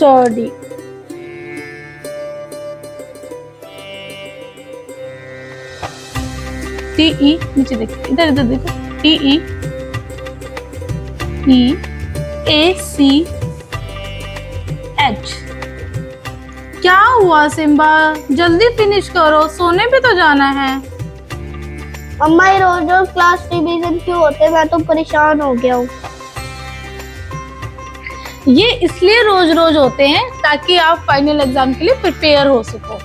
Study. T नीचे देखो, इधर इधर देखो, TEACH। क्या हुआ सिम्बा, जल्दी फिनिश करो, सोने भी तो जाना है। मम्मा ये रोज रोज क्लास रिवीजन क्यों होते हैं? मैं तो परेशान हो गया हूँ। ये इसलिए रोज रोज होते हैं ताकि आप फाइनल एग्जाम के लिए प्रिपेयर हो सको।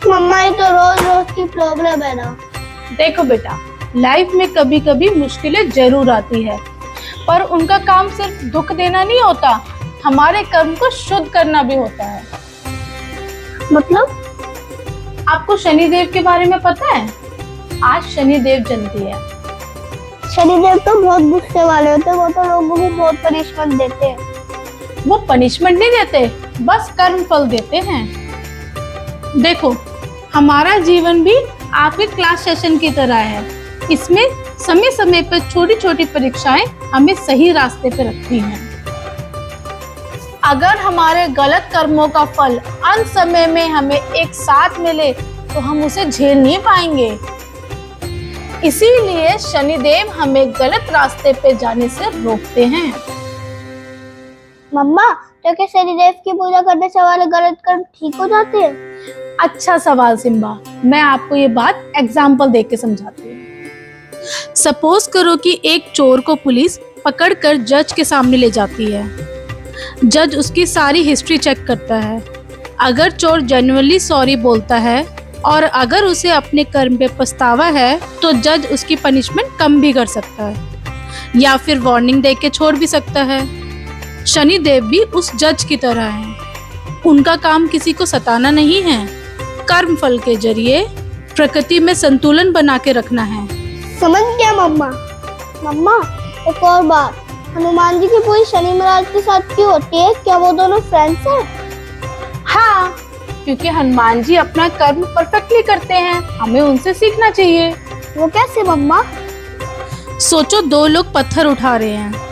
मम्मा ये तो रोज रोज की प्रॉब्लम है ना। देखो बेटा, लाइफ में कभी कभी मुश्किलें जरूर आती है, पर उनका काम सिर्फ दुख देना नहीं होता, हमारे कर्म को शुद्ध करना भी होता है। मतलब? आपको शनिदेव के बारे में पता है? आज शनिदेव जयंती है। शनिदेव तो बहुत गुस्से वाले होते हैं, वो तो लोगों को बहुत पनिशमेंट देते हैं। वो पनिशमेंट नहीं देते, बस कर्म फल देते हैं। देखो, हमारा जीवन भी आपके क्लास सेशन की तरह है। इसमें समय समय पर छोटी छोटी परीक्षाएं हमें सही रास्ते पर रखती हैं। अगर हमारे गलत कर्मों का फल अंत समय में हमें एक साथ मिले तो हम उसे झेल नहीं पाएंगे। इसीलिए शनिदेव हमें गलत रास्ते पे जाने से रोकते हैं। मम्मा, तो क्या शनिदेव की पूजा करने से हमारे गलत कर्म ठीक हो जाते हैं? अच्छा सवाल सिम्बा, मैं आपको ये बात एग्जाम्पल देके समझाती हूँ। सपोज करो कि एक चोर को पुलिस पकड़कर जज के सामने ले जाती है। जज उसकी सारी हिस्ट्री चेक करता है। अगर चोर जेन्युइनली सॉरी बोलता है और अगर उसे अपने कर्म पे पछतावा है तो जज उसकी पनिशमेंट कम भी कर सकता है या फिर वार्निंग दे के छोड़ भी सकता है। शनिदेव भी उस जज की तरह हैं। उनका काम किसी को सताना नहीं है, कर्म फल के जरिए प्रकृति में संतुलन बना के रखना है। समझ गया मम्मा। मम्मा, एक और बात, हनुमान जी की पूरी शनि महाराज के साथ क्यों होती है? क्या वो दोनों फ्रेंड्स हैं? हाँ, क्योंकि हनुमान जी अपना कर्म परफेक्टली करते हैं, हमें उनसे सीखना चाहिए। वो कैसे मम्मा? सोचो, दो लोग पत्थर उठा रहे हैं।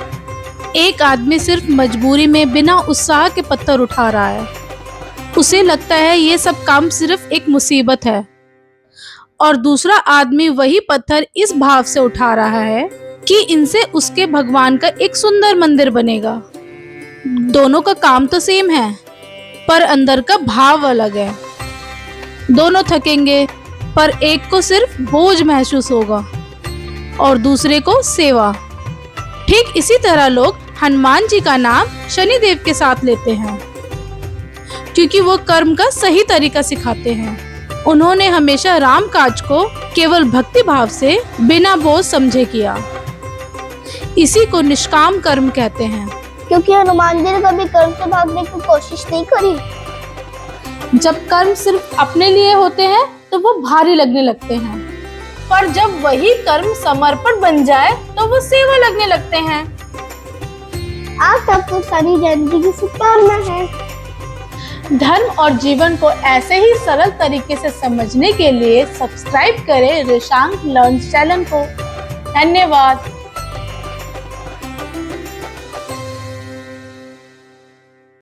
एक आदमी सिर्फ मजबूरी में बिना उत्साह के पत्थर उठा रहा है। उसे लगता है ये सब काम सिर्फ एक मुसीबत है, और दूसरा आदमी वही पत्थर इस भाव से उठा रहा है कि इनसे उसके भगवान का एक सुंदर मंदिर बनेगा। दोनों का काम तो सेम है, पर अंदर का भाव अलग है। दोनों थकेंगे, पर एक को सिर्फ बोझ महसूस होगा और दूसरे को सेवा। ठीक इसी तरह लोग हनुमान जी का नाम शनिदेव के साथ लेते हैं, क्योंकि वो कर्म का सही तरीका सिखाते हैं। उन्होंने हमेशा राम काज को केवल भक्ति भाव से बिना बोझ समझे किया। इसी को निष्काम कर्म कहते हैं। क्योंकि हनुमान जी ने कभी कर्म से भागने की कोशिश नहीं करी। जब कर्म सिर्फ अपने लिए होते हैं तो वो भारी लगने लगते हैं, पर जब वही कर्म समर्पण बन जाए तो वो सेवा लगने लगते हैं। आप सबको शनि जयंती की शुभकामना है। धर्म और जीवन को ऐसे ही सरल तरीके से समझने के लिए सब्सक्राइब करें ऋषांक लर्न्स चैनल को। धन्यवाद।